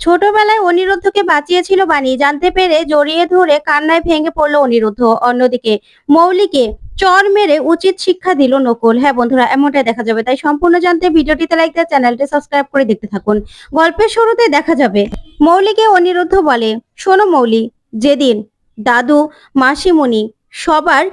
ছোটবেলায় অনিরুদ্ধকে বাঁচিয়েছিল বাণী, জানতে পেরে জড়িয়ে ধরে কান্নায় ভেঙে পড়ল অনিরুদ্ধ। অন্যদিকে মৌলিকে চর মেরে উচিত শিক্ষা দিল নকুল। হ্যাঁ বন্ধুরা, এমনটাই দেখা যাবে। তাই সম্পূর্ণ জানতে ভিডিওটিতে লাইক দিয়ে চ্যানেলটি সাবস্ক্রাইব করে দেখতে থাকুন। গল্পের শুরুতে দেখা যাবে মৌলিকে অনিরুদ্ধ বলে, শোনো মৌলি, যেদিন দাদু, মাসিমণি সবার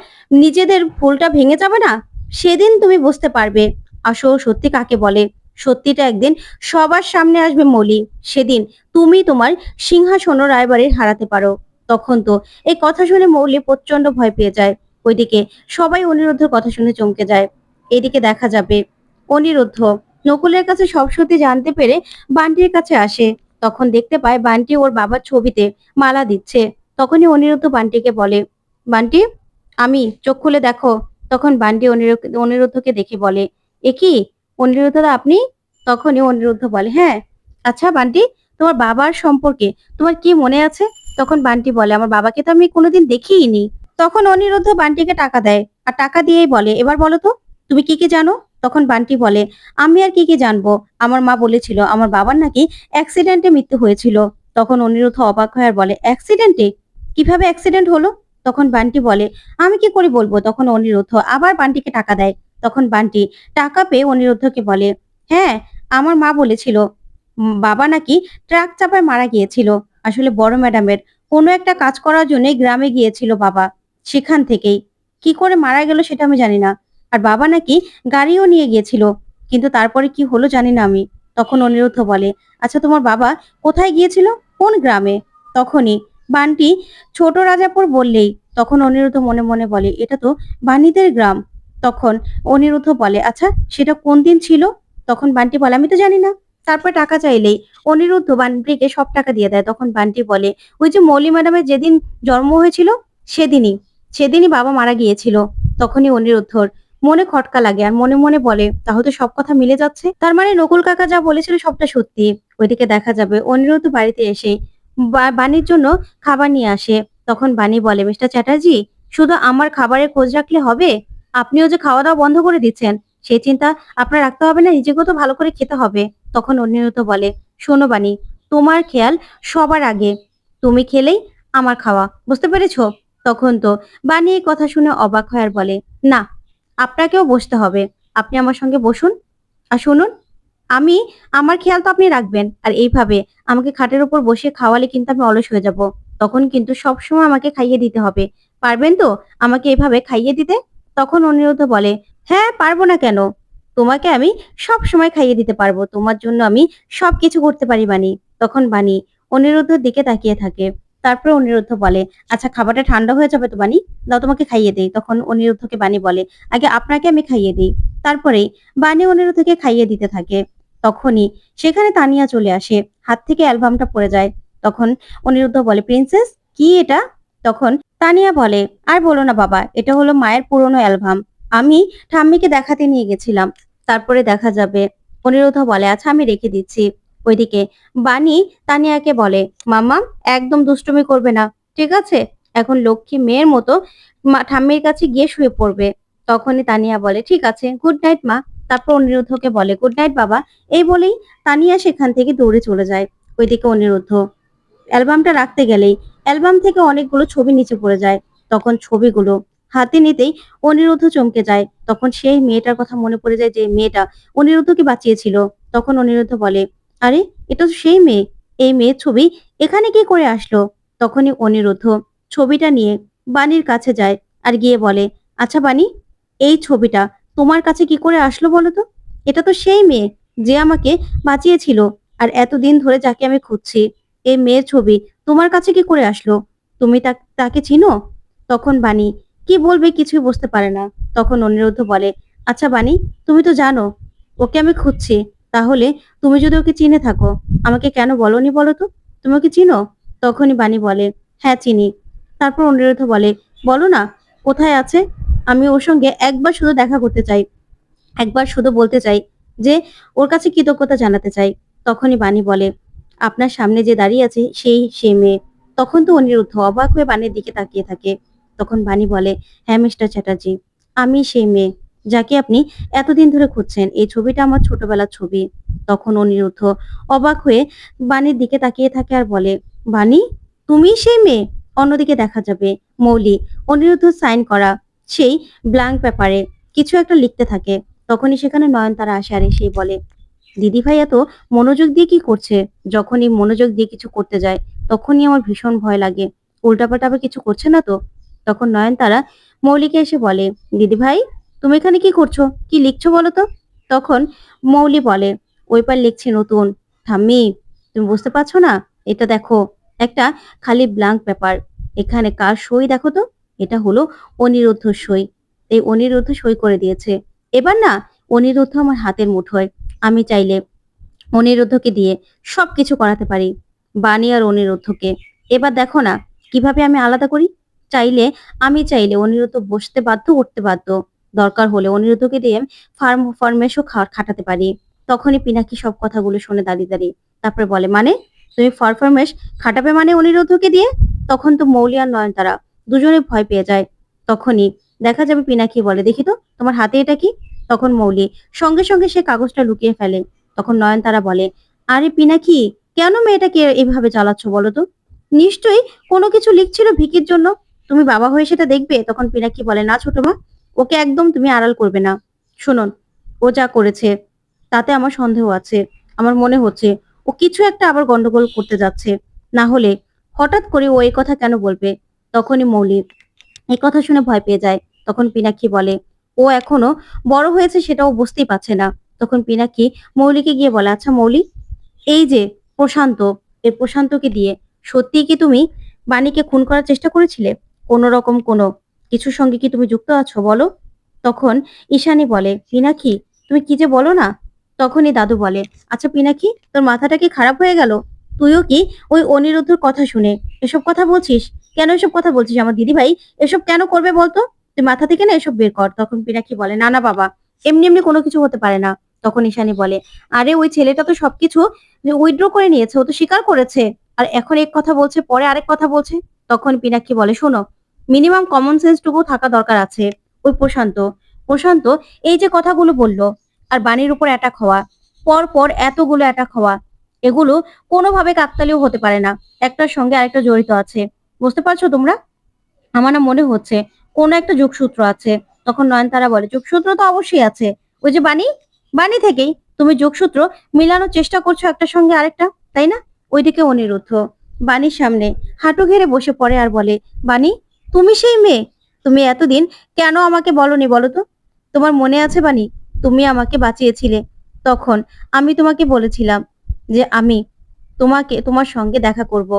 নিজেদের ভুলটা ভেঙে যাবে না, সেদিন তুমি বুঝতে পারবে আসল সত্যি কাকে বলে। সত্যিটা একদিন সবার সামনে আসবে মৌলি, সেদিন তুমি তোমার সিংহাসন রায়বাড়ির হারাতে পারো। তখন তো এই কথা শুনে মৌলি প্রচন্ড ভয় পেয়ে যায়। ওইদিকে সবাই অনিরুদ্ধর কথা শুনে চমকে যায়। এদিকে দেখা যাবে অনিরুদ্ধ নকুলের কাছে সব সত্যি জানতে পেরে বান্টির কাছে আসে। তখন দেখতে পায় বান্টি ওর বাবার ছবিতে মালা দিচ্ছে। তখনই অনিরুদ্ধ বান্টিকে বলে, বান্টি, আমি, চোখ খুলে দেখো। তখন বান্টি অনিরুদ্ধকে দেখে বলে, এ কি অনিরুদ্ধ দা, আপনি? তখনই অনিরুদ্ধ বলে, হ্যাঁ। আচ্ছা বান্টি, তোমার বাবার সম্পর্কে তোমার কি মনে আছে? তখন বান্টি বলে, আমার বাবাকে তো আমি কোনোদিন দেখিইনি। তখন অনিরুদ্ধ বান্টিকে টাকা দেয় আর টাকা দিয়েই বলে, এবার বলো তো তুমি কি কি জানো? তখন বান্টি বলে, আমি আর কি কি জানবো, আমার মা বলেছিল আমার বাবার নাকি অ্যাক্সিডেন্টে মৃত্যু হয়েছিল। তখন অনিরুদ্ধ অবাক হয় আর বলে, অ্যাক্সিডেন্টে? কিভাবে অ্যাক্সিডেন্ট হলো? তখন বান্টি বলে, আমি কি করে বলবো। তখন অনিরুদ্ধ আবার বান্টিকে টাকা দেয়। তখন বান্টি টাকা পেয়ে অনিরুদ্ধকে বলে, হ্যাঁ, আমার মা বলেছিল বাবা নাকি ট্রাক চাপায় মারা গিয়েছিল। আসলে বড় ম্যাডামের কোনো একটা কাজ করার জন্য গ্রামে গিয়েছিল বাবা। সেখান থেকেই কি করে মারা গেল সেটা আমি জানি না। আর বাবা নাকি গাড়িও নিয়ে গিয়েছিল, কিন্তু তারপরে কি হলো জানি না আমি। তখন অনিরুদ্ধ বলে, আচ্ছা তোমার বাবা কোথায় গিয়েছিল, কোন গ্রামে? তখনই বান্টি ছোট রাজাপুর বললেই তখন অনিরুদ্ধ মনে মনে বলে, এটা তো বাণীদের গ্রাম। তখন অনিরুদ্ধ বলে, আচ্ছা সেটা কোন দিন ছিল? তখন বান্টি বলে, আমি তো জানি না। তারপর টাকা চাইলেই অনিরুদ্ধ বান্টিকে সব টাকা দিয়ে দেয়। তখন বান্টি বলে, ওই যে মৌলি ম্যাডামের যেদিন জন্ম হয়েছিল সেদিনই সেদিনই বাবা মারা গিয়েছিল। তখনই অনিরুদ্ধর মনে খটকা লাগে আর মনে মনে বলে, তাহলে তো সব কথা মিলে যাচ্ছে, তার মানে নকুল কাকা যা বলেছিল সবটা সত্যি। ওইদিকে দেখা যাবে অনিরুদ্ধ বাড়িতে এসে বাণীর জন্য খাবার নিয়ে আসে। তখন বাণী বলে, মিস্টার চ্যাটার্জি, শুধু আমার খাবারের খোঁজ রাখলে হবে? আপনিও যে খাওয়া দাওয়া বন্ধ করে দিচ্ছেন সেই চিন্তা আপনার রাখতে হবে না, নিজেকেও তো ভালো করে খেতে হবে। তখন অনিরুদ্ধ বলে, শোনো বাণী, তোমার খেয়াল সবার আগে, তুমি খেলেই আমার খাওয়া, বুঝতে পেরেছো? তখন তো বাণী এই কথা শুনে অবাক হয় আর বলে, না, আপনাকেও বসতে হবে। আপনি আমার সঙ্গে বসুন আর শুনুন, আমি আমার খেয়াল তো আপনি রাখবেন, আর এইভাবে আমাকে খাটের উপর বসিয়ে খাওয়ালে কিন্তু আমি অলস হয়ে যাব। তখন কিন্তু সবসময় আমাকে খাইয়ে দিতে হবে। পারবেন তো আমাকে এভাবে খাইয়ে দিতে? তখন অনিরুদ্ধ বলে, হ্যাঁ, পারবো না কেন? তোমাকে আমি সব সময় খাইয়ে দিতে পারবো। তোমার জন্য আমি সবকিছু করতে পারি বানি। তখন বানি অনিরুদ্ধর দিকে তাকিয়ে থাকে। তারপর অনিরুদ্ধ বলে, আচ্ছা খাবারটা ঠান্ডা হয়ে যাবে তো বানি, দাও তোমাকে খাইয়ে দেই। তখন অনিরুদ্ধকে বানি বলে, আগে আপনাকে আমি খাইয়ে দিই। তারপরেই বানি অনিরুদ্ধকে খাইয়ে দিতে থাকে। তখনই সেখানে তানিয়া চলে আসে। হাত থেকে অ্যালবামটা পড়ে যায়। তখন অনিরুদ্ধ বলে, প্রিন্সেস, কি এটা? তখন তানিয়া বলে, আর বলো না বাবা, এটা হলো মায়ের পুরনো অ্যালবাম। আমি ঠাম্মিকে দেখাতে নিয়ে গেছিলাম। তারপরে দেখা যাবে অনিরুদ্ধ বলে, আচ্ছা আমি রেখে দিচ্ছি। ওইদিকে বানি তানিয়াকে বলে, মাম্মা, একদম দুষ্টুমি করবে না, ঠিক আছে? এখন লক্ষ্মী মেয়ের মতো ঠাম্মির কাছে গিয়ে শুয়ে পড়বে। তখনই তানিয়া বলে, ঠিক আছে, গুড নাইট মা। তারপর অনিরুদ্ধকে বলে, গুড নাইট বাবা। এই বলেই তানিয়া সেখান থেকে দৌড়ে চলে যায়। ওইদিকে অনিরুদ্ধ অ্যালবামটা রাখতে গেলেই অ্যালবাম থেকে অনেকগুলো ছবি নিচে পড়ে যায়। তখন ছবিগুলো হাতে নিতেই অনিরুদ্ধ চমকে যায়। তখন সেই মেয়েটার কথা মনে পড়ে যায়, যে মেয়েটা অনিরুদ্ধকে বাঁচিয়েছিল। তখন অনিরুদ্ধ বলে, আরে, এটা তো সেই মেয়ে। এই মেয়ের ছবি এখানে কি করে আসলো? তখনই অনিরুদ্ধ ছবিটা নিয়ে বাণীর কাছে যায় আর গিয়ে বলে, আচ্ছা বাণী, এই ছবিটা তোমার কাছে কি করে আসলো বলো তো? এটা তো সেই মেয়ে যে আমাকে বাঁচিয়েছিল, আর এতদিন ধরে যাকে আমি খুঁজছি। এই মেয়ের ছবি তোমার কাছে কি করে আসলো? তুমি তাকে চিনো? তখন বাণী কি বলবে কিছুই বুঝতে পারে না। তখন অনিরুদ্ধ বলে, আচ্ছা বাণী, তুমি তো জানো ওকে আমি খুঁজছি, তাহলে তুমি যদি ওকে চিনে থাকো আমাকে কেন বলনি বলো তো? তুমি ওকে চিনো? তখনই বাণী বলে, হ্যাঁ চিনি। তারপর অনিরুদ্ধ বলে, বলো না কোথায় আছে, আমি ওর সঙ্গে একবার শুধু দেখা করতে চাই, একবার শুধু বলতে চাই যে ওর কাছে কৃতজ্ঞতা জানাতে চাই। তখনই বাণী বলে, আপনার সামনে যে দাঁড়িয়ে আছে সেই মেয়ে। তখন তো অনিরুদ্ধ অবাক হয়ে বাণীর দিকে তাকিয়ে থাকে। তখন বাণী বলে, হ্যাঁ মিস্টার চ্যাটার্জি, আমি সেই মেয়ে। যাকে আপনি এতদিন ধরে খুঁজছেন। এই ছবিটা আমার ছোটবেলার ছবি। তখন অনিরুদ্ধ অবাক হয়ে বাণীর দিকে তাকিয়ে থাকে আর বলে, "বাণী, তুমিই সেই মেয়ে?" অন্যদিকে দেখা যাবে মৌলি অনিরুদ্ধ সাইন করা সেই ব্ল্যাংক পেপারে কিছু একটা লিখতে থাকে। তখনই সেখানে নয়নতারা আসে আর এসেই বলে, "দিদিভাই এত মনোযোগ দিয়ে কি করছে? যখনই মনোযোগ দিয়ে কিছু করতে যায়, তখনই আমার ভীষণ ভয় লাগে। উল্টাপাল্টা আবার কিছু করছে না তো?" তখন নয়নতারা মৌলিকে এসে বলে, "দিদিভাই, তুমি এখানে কি করছো? কি লিখছো বলো তো?" তখন মৌলি বলে, "ওই পার লিখছি নতুন। ঠাম্মি, তুমি বুঝতে পারছো না? এটা দেখো, একটা খালি ব্ল্যাংক পেপার। এখানে কার সই দেখো তো? এটা হলো অনিরুদ্ধর সই। এই অনিরুদ্ধ সই করে দিয়েছে। এবার না অনিরুদ্ধ আমার হাতের মুঠোয়। আমি চাইলে অনিরুদ্ধকে দিয়ে সবকিছু করাতে পারি। বাণী আর অনিরুদ্ধকে। এবার দেখো না কিভাবে আমি আলাদা করি? আমি চাইলে অনিরুদ্ধ বসতে বাধ্য, উঠতে বাধ্য। দরকার হলে অনিরুদ্ধকে দিয়ে ফরমেশও খাটাতে পারি।" তখনই পিনাকি সব কথাগুলো শোনে দাঁড়িয়ে। তারপরে বলে, "মানে? তুমি ফরমেশ খাটাবে মানে অনিরুদ্ধকে দিয়ে?" তখন তো মৌলি আর নয়নতারা দুজনে ভয় পেয়ে যায়। তখনই দেখা যাবে পিনাকি বলে, "দেখি তো তোমার হাতে এটা কি?" তখন মৌলি সঙ্গে সঙ্গে সে কাগজটা লুকিয়ে ফেলে। তখন নয়নতারা বলে, "আরে পিনাকি, কেন মেয়েটাকে এভাবে জ্বালাচ্ছ বলো তো? নিশ্চয়ই কোনো কিছু লিখছিল ভিকির জন্য। তুমি বাবা হয়ে সেটা দেখবে?" তখন পিনাকি বলে, "না ছোট মা, ওকে একদম তুমি আড়াল করবে না। শুনুন, ও যা করেছে তাতে আমার সন্দেহ আছে। আমার মনে হচ্ছে ও কিছু একটা আবার গন্ডগোল করতে যাচ্ছে। না হলে হঠাৎ করে ও এই কথা কেন বলবে?" তখনই মৌলি এই কথা শুনে ভয় পেয়ে যায়। তখন পিনাক্ষী বলে, "ও এখনো বড় হয়েছে সেটা ও বুঝতেই পারছে না।" তখন পিনাক্ষী মৌলিকে গিয়ে বলে, "আচ্ছা মৌলি, এই যে প্রশান্ত, এই প্রশান্তকে দিয়ে সত্যিই কি তুমি বাণীকে খুন করার চেষ্টা করেছিলে? কোনো রকম কোনো কিছুর সঙ্গে কি তুমি যুক্ত আছো বলো?" তখন ঈশানী বলে, "পিনাক্ষী, তুমি কি যে বলো না?" তখনই দাদু বলে, "আচ্ছা পিনাক্ষী, তোর মাথাটা কি খারাপ হয়ে গেল? তুইও কি ওই অনিরুদ্ধর কথা শুনে এসব কথা বলছিস? কেন এসব কথা বলছিস? আমার দিদিভাই এসব কেন করবে বলতো? তুই মাথা থেকে না এসব বের কর।" তখন পিনাক্ষী বলে, "না বাবা, এমনি কোনো কিছু হতে পারে না।" তখন ঈশানী বলে, "আরে ওই ছেলেটা তো সবকিছু উইথড্র করে নিয়েছে, ও তো স্বীকার করেছে। আর এখন এক কথা বলছে, পরে আরেক কথা বলছে।" তখন পিনাক্ষী বলে, "শোনো, মিনিমাম কমন সেন্স টুকু থাকা দরকার আছে। ওই প্রশান্ত এই যে কথাগুলো বলল, আর বাণীর উপর অ্যাটাক হওয়া, পর এতগুলো অ্যাটাক হওয়া, এগুলো কোনোভাবে কাকতালীয় হতে পারে না। একটার সঙ্গে আরেকটা জড়িত আছে। বুঝতে পারছো তোমরা? আমার না মনে হচ্ছে কোনো একটা যোগসূত্র আছে।" তখন নয়নতারা বলে, "যোগসূত্র তো অবশ্যই আছে। ওই যে বাণী থেকেই তুমি যোগসূত্র মিলানোর চেষ্টা করছো একটার সঙ্গে আরেকটা, তাই না?" ওইদিকে অনিরুদ্ধ বাণীর সামনে হাঁটু গেড়ে বসে পড়ে আর বলে, "বাণী, তুমি সেই মেয়ে? তুমি এতদিন কেন আমাকে বলনি বলো তো? তোমার মনে আছে বাণী? তুমি আমাকে বাঁচিয়েছিলে। তখন আমি তোমাকে বলেছিলাম যে আমি তোমার সঙ্গে দেখা করব।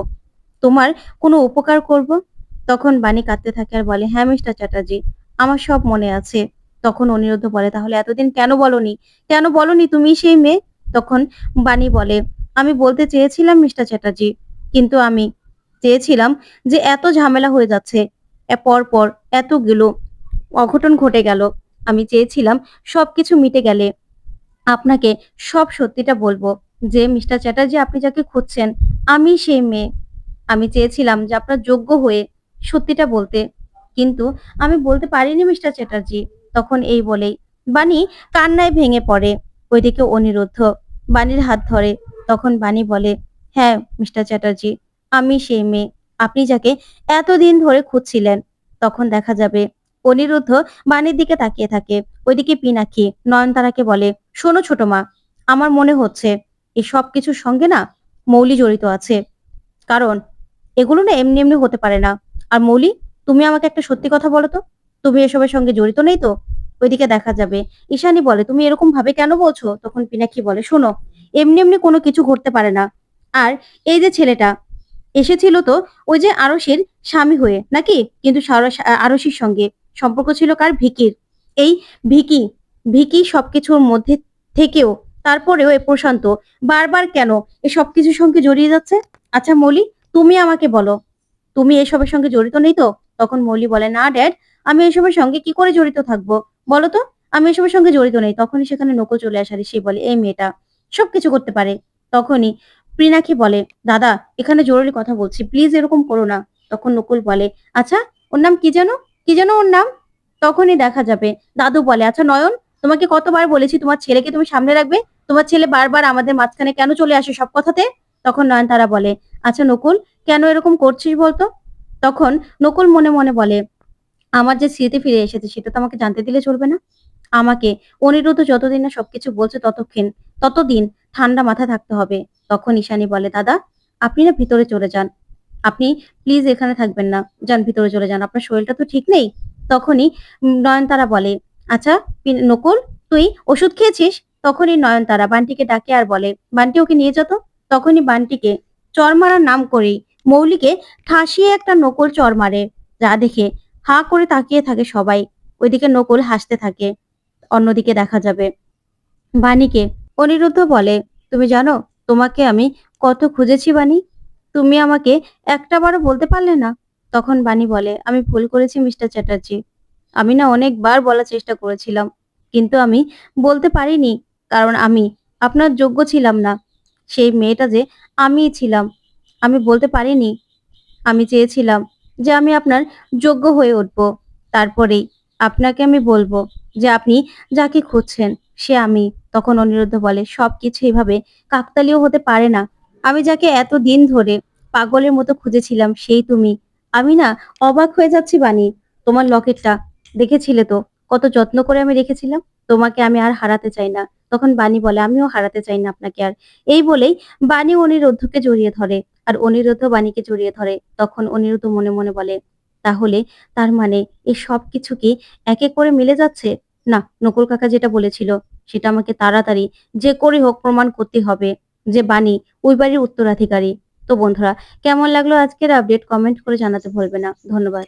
তোমার কোনো উপকার করব।" তখন বাণী কাঁদতে থাকে আর বলে, "হ্যাঁ মিস্টার চ্যাটার্জি, আমার সব মনে আছে।" তখন অনিরুদ্ধ বলে, "তাহলে এতদিন কেন বলনি? কেন বলনি তুমিই সেই মেয়ে?" তখন বাণী বলে, "আমি বলতে চেয়েছিলাম মিস্টার চ্যাটার্জি, কিন্তু আমি চেয়েছিলাম যে এত ঝামেলা হয়ে যাচ্ছে। পর এতগুলো অঘটন ঘটে গেল। আমি চেয়েছিলাম সবকিছু মিটে গেলে আপনাকে সব সত্যিটা বলব যে মিস্টার চ্যাটার্জি, আপনি যাকে খুঁজছেন আমিই সেই মেয়ে। আমি চেয়েছিলাম যে আপনার যোগ্য হয়ে সত্যিটা বলতে। কিন্তু আমি বলতে পারিনি মিস্টার চ্যাটার্জি।" তখন এই বলেই বাণী কান্নায় ভেঙে পড়ে। ওইদিকে অনিরুদ্ধ বাণীর হাত ধরে। তখন বাণী বলে, "হ্যাঁ মিস্টার চ্যাটার্জি, আমি সেই মেয়ে আপনি যাকে এতদিন ধরে খুঁজছিলেন।" তখন দেখা যাবে অনিরুদ্ধ বাণীর দিকে তাকিয়ে থাকে। ওইদিকে পিনাকি নয়নতারাকে বলে, "শোনো ছোট মা, আমার মনে হচ্ছে এই সবকিছুর সঙ্গে না মৌলি জড়িত আছে। কারণ এগুলো না এমনি হতে পারে না। আর মৌলি, তুমি আমাকে একটা সত্যি কথা বলো তো, তুমি এসবের সঙ্গে জড়িত নেই তো?" ওইদিকে দেখা যাবে ঈশানী বলে, "তুমি এরকম ভাবে কেন বলছো?" তখন পিনাকি বলে, "শোনো, এমনি কোনো কিছু ঘটতে পারে না। আর এই যে ছেলেটা এসেছিল তো ওই যে আরশির স্বামী হয়ে নাকি? কিন্তু আরশির সঙ্গে সম্পর্ক ছিল কার? ভিকির। এই ভিকি, ভিকি সবকিছুর মধ্যে থেকেও তারপরেও এ প্রশান্ত বারবার কেন এ সবকিছুর সঙ্গে জড়িয়ে যাচ্ছে? আচ্ছা মৌলি, তুমি আমাকে বলো, তুমি এসবের সঙ্গে জড়িত নেই তো?" তখন মৌলি বলে, "না ড্যাড, আমি এসবের সঙ্গে কি করে জড়িত থাকবো? বলো তো? আমি এসবের সঙ্গে জড়িত নেই।" তখনই সেখানে নকুল চলে আসে আর সে বলে, "এই মেয়েটা সবকিছু করতে পারে।" তখনই পিনাকি বলে, "দাদা, এখানে জরুরি কথা বলছি। প্লিজ এরকম করো না।" তখন নকুল বলে, "আচ্ছা, ওর নাম কি যেন? কি যেন ওর নাম?" তখনই দেখা যাবে দাদু বলে, আচ্ছা নয়ন, তোমাকে কতবার বলেছি তোমার ছেলেকে তুমি সামনে রাখবে? তোমার ছেলে বারবার আমাদের মাঝখানে কেন চলে আসে সব কথাতে? তখন নয়নতারা বলে, আচ্ছা নকুল, কেন এরকম করছিস বলতো? তখন নকুল মনে মনে বলে, আমার যে স্মৃতি ফিরে এসেছে সেটা তো আমাকে জানতে দিলে চলবে না। আমাকে অনিরুদ্ধ যতদিন না সবকিছু বলছে ততদিন ঠান্ডা মাথায় থাকতে হবে। তখন ঈশানী বলে, দাদা আপনি না ভিতরে চলে যান। আপনি প্লিজ এখানে থাকবেন না। যান ভিতরে চলে যান। আপনার শরীরটা তো ঠিক নেই। তখনই নয়নতারা বলে, আচ্ছা নকুল, তুই ওষুধ খেয়েছিস? তখনই নয়নতারা বান্টিকে ডাকে আর বলে, বান্টি ওকে নিয়ে যা তো। তখনই বান্টিকে চর মারার নাম করেই মৌলিকে ঠাসিয়ে একটা নকুল চর মারে। যা দেখে হাঁ করে তাকিয়ে থাকে সবাই। ওইদিকে নকুল হাসতে থাকে। অন্যদিকে দেখা যাবে বাণীকে অনিরুদ্ধ বলে, তুমি জানো তোমাকে আমি কত খুঁজেছি বাণী, তুমি আমাকে একটাবারও বলতে পারলে না। তখন বাণী বলে, আমি ভুল করেছি মিস্টার চ্যাটার্জি। আমি না অনেকবার বলার চেষ্টা করেছিলাম, কিন্তু আমি বলতে পারিনি, কারণ আমি আপনার যোগ্য ছিলাম না। সেই মেয়েটা যে আমিই ছিলাম, আমি বলতে পারিনি। আমি চেয়েছিলাম যে আমি আপনার যোগ্য হয়ে উঠব, তারপরেই আপনাকে আমি বলবো যে আপনি যাকে খুঁজছেন সে আমি। তখন অনিরুদ্ধ বলে, সবকিছু এভাবে কাকতালীয় হতে পারে না। আমি যাকে এতদিন ধরে পাগলের মতো খুঁজেছিলাম সেই তুমি। আমি না অবাক হয়ে যাচ্ছি বানি, তোমার লকেটটা দেখেছিলে তো, কত যত্ন করে আমি রেখেছিলাম। তোমাকে আমি আর হারাতে চাই না। তখন বানি বলে, আমিও হারাতে চাই না আপনাকে আর। এই বলেই বানি অনিরুদ্ধকে জড়িয়ে ধরে আর অনিরুদ্ধ বাণীকে জড়িয়ে ধরে। তখন অনিরুদ্ধ মনে মনে বলে, তাহলে তার মানে এই সবকিছু কি এক এক করে মিলে যাচ্ছে? না, নকুল কাকা যেটা বলেছিল সেটা আমাকে তাড়াতাড়ি যে করে হোক প্রমাণ করতে হবে যে বাণী ওই বাড়ির উত্তরাধিকারী। তো বন্ধুরা, কেমন লাগলো আজকের আপডেট? কমেন্ট করে জানাতে ভুলবে না। ধন্যবাদ।